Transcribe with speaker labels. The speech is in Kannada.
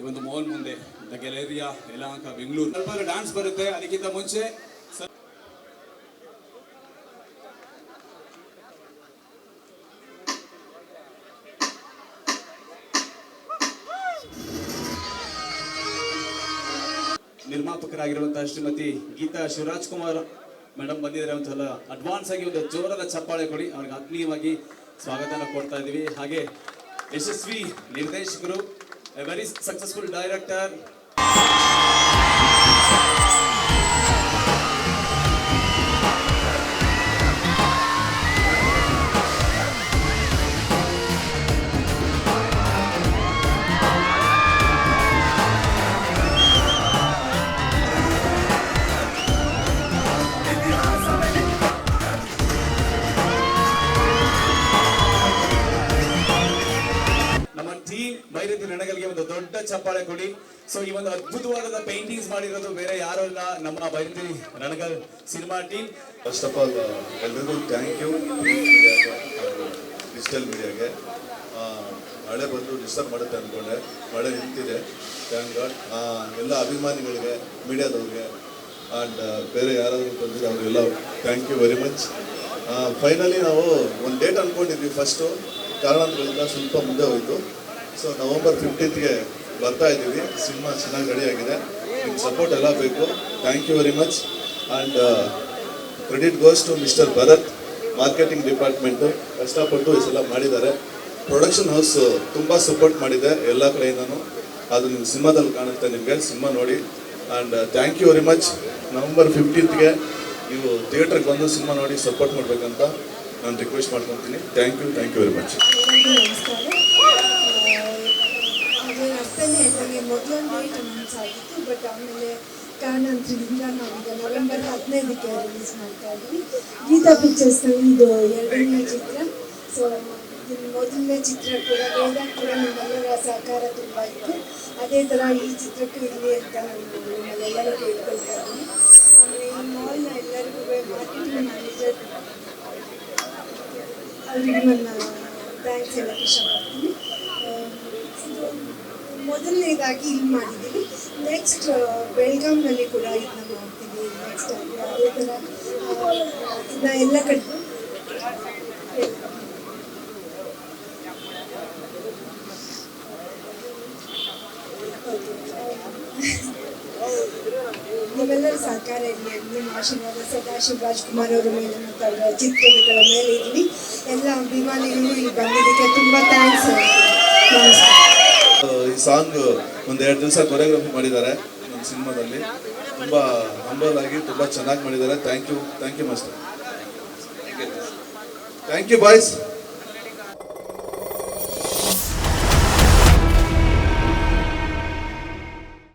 Speaker 1: ಈ ಒಂದು ಮಾಲ್ ಮುಂದೆ ದ ಗ್ಯಾಲೇರಿಯಾ ಯಲಹಂಕ ಬೆಂಗಳೂರು ಸ್ವಲ್ಪ ಡ್ಯಾನ್ಸ್ ಬರುತ್ತೆ. ಅದಕ್ಕಿಂತ ಮುಂಚೆ ನಿರ್ಮಾಪಕರಾಗಿರುವಂತಹ ಶ್ರೀಮತಿ ಗೀತಾ ಶಿವರಾಜ್ ಕುಮಾರ್ ಮೇಡಮ್ ಬಂದಿದ್ದಾರೆ. ಒಂದ್ಸಲ ಅಡ್ವಾನ್ಸ್ ಆಗಿ ಒಂದು ಜೋರದ ಚಪ್ಪಾಳೆ ಕೊಡಿ. ಅವ್ರಿಗೆ ಆತ್ಮೀಯವಾಗಿ ಸ್ವಾಗತನ ಕೊಡ್ತಾ ಇದ್ದೀವಿ. ಹಾಗೆ ಯಶಸ್ವಿ ನಿರ್ದೇಶಕರು, a very successful director. Bairathi ರಣಗಲ್ಗೆ ಒಂದು ದೊಡ್ಡ ಚಪ್ಪಾಳೆ ಕೊಡಿ. ಸೊ ಈ ಒಂದು ಅದ್ಭುತವಾದ ಪೇಂಟಿಂಗ್ಸ್ ಮಾಡಿರೋದು ಬೇರೆ ಯಾರು ಇಲ್ಲ, ನಮ್ಮ Byrathi Ranagal cinema team.
Speaker 2: First of all ಎಲ್ರಿಗೂ ಥ್ಯಾಂಕ್ ಯು. ಡಿಜಿಟಲ್ ಮೀಡಿಯಾಗೆ ಮಳೆ ಬಂದು ಡಿಸ್ಟರ್ಬ್ ಮಾಡುತ್ತೆ ಅಂದ್ಕೊಂಡೆ, ಮಳೆ ನಿಂತಿದೆ, ಥ್ಯಾಂಕ್ ಗಾಡ್. ಎಲ್ಲ ಅಭಿಮಾನಿಗಳಿಗೆ, ಮೀಡಿಯಾದವ್ರಿಗೆ ಆ್ಯಂಡ್ ಬೇರೆ ಯಾರಾದರೂ ಬಂದಿದೆ ಅವರಿಗೆಲ್ಲ thank you very much. Finally ನಾವು ಒಂದು ಡೇಟ್ ಅಂದ್ಕೊಂಡಿದ್ವಿ, ಫಸ್ಟು ಕಾರಣಾಂತರದಿಂದ ಸ್ವಲ್ಪ ಮುಂದೆ ಹೋಯಿತು. ಸೊ ನವೆಂಬರ್ 15ಗೆ ಬರ್ತಾ ಇದ್ದೀವಿ. ಸಿನಿಮಾ ಚೆನ್ನಾಗಿ ರೆಡಿಯಾಗಿದೆ, ನಿಮ್ಮ ಸಪೋರ್ಟ್ ಎಲ್ಲ ಬೇಕು. Thank you very much. And credit goes to mister Bharat, marketing department ಕಷ್ಟಪಟ್ಟು ಈ ಸಲ ಮಾಡಿದ್ದಾರೆ. ಪ್ರೊಡಕ್ಷನ್ ಹೌಸ್ ತುಂಬ ಸಪೋರ್ಟ್ ಮಾಡಿದೆ ಎಲ್ಲ ಕಡೆಯಿಂದನೂ. ಅದು ನಿಮ್ಮ ಸಿನಿಮಾದಲ್ಲಿ ಕಾಣುತ್ತೆ, ನಿಮಗೆ ಸಿನಿಮಾ ನೋಡಿ. And thank you very much. November 15ಗೆ ನೀವು ಥಿಯೇಟ್ರಿಗೆ ಬಂದು ಸಿನಿಮಾ ನೋಡಿ ಸಪೋರ್ಟ್ ಮಾಡಬೇಕಂತ ನಾನು ರಿಕ್ವೆಸ್ಟ್ ಮಾಡ್ಕೊತೀನಿ. Thank you very much.
Speaker 3: ಅರ್ಥನೇ ಹೇಳ್ದಂಗೆ ಮೊದಲೊಂದು ಡೇಟ್ ಅನೌನ್ಸ್ ಆಗಿತ್ತು, ಬಟ್ ಆಮೇಲೆ ಕಾರಣಾಂತರದಿಂದ ನಾವೀಗ ನವೆಂಬರ್ 15ಕ್ಕೆ ರಿಲೀಸ್ ಮಾಡ್ತಾ ಇದ್ವಿ. ಗೀತಾ ಪಿಕ್ಚರ್ಸ್ನ ಇದು 2ನೇ ಚಿತ್ರ. ಸೊ ಮೊದಲನೇ ಚಿತ್ರ ಕೂಡ ವೇದ ಕೂಡ ನಮ್ಮೆಲ್ಲರ ಸಹಕಾರ ತುಂಬ ಇತ್ತು. ಅದೇ ಥರ ಈ ಚಿತ್ರಕ್ಕೂ ಇರಲಿ ಅಂತ ನಾನು ನಮ್ಮೆಲ್ಲರೂ ಕೇಳ್ಕೊಳ್ತಾ ಇದ್ದೀನಿ. ಆಮೇಲೆ ಈ ಮಾಲ್ನ ಎಲ್ಲರಿಗೂ ಮಾರ್ಕೆಟಿಂಗ್ ಮ್ಯಾನೇಜರ್ ಅವರಿಗೆ ನನ್ನ ಥ್ಯಾಂಕ್ಸ್ ಹೇಳೋಕ್ಕೆ ಇಷ್ಟಪಡ್ತೀನಿ. ಮೊದಲನೇದಾಗಿ ಇಲ್ಲಿ ಮಾಡಿದ್ದೀವಿ. ನೆಕ್ಸ್ಟ್ ಬೆಳಗಾಂನಲ್ಲಿ ಕೂಡ ಇದನ್ನ ಮಾಡ್ತೀವಿ. ನೆಕ್ಸ್ಟ್ ಅದೇ ಥರ ಇದನ್ನ ಎಲ್ಲ ಕಡೆ ನೀವೆಲ್ಲರ ಸಹಕಾರ ಇರಲಿ, ನಿಮ್ಮ ಆಶೀರ್ವಾದ ಸದಾ ಶಿವರಾಜ್ ಕುಮಾರ್ ಅವರ ಮೇಲೆ ಮತ್ತು ಅವರ ಚಿತ್ರಗಳ ಮೇಲೆ ಇರಲಿ. ಎಲ್ಲ ಅಭಿಮಾನಿಗಳು ಇಲ್ಲಿ ಬಂದಿದ್ದಕ್ಕೆ ತುಂಬ ಥ್ಯಾಂಕ್ಸ್. ನಮಸ್ಕಾರ.
Speaker 2: ಈ ಸಾಂಗ್ ಒಂದು 2 ದಿವಸ ಕೊರಿಯೋಗ್ರಫಿ ಮಾಡಿದ್ದಾರೆ ನಮ್ಮ ಸಿನಿಮಾದಲ್ಲಿ. ತುಂಬ ಹಂಬಲ್ ಆಗಿ ತುಂಬ ಚೆನ್ನಾಗಿ ಮಾಡಿದ್ದಾರೆ. Thank you master. Thank you boys.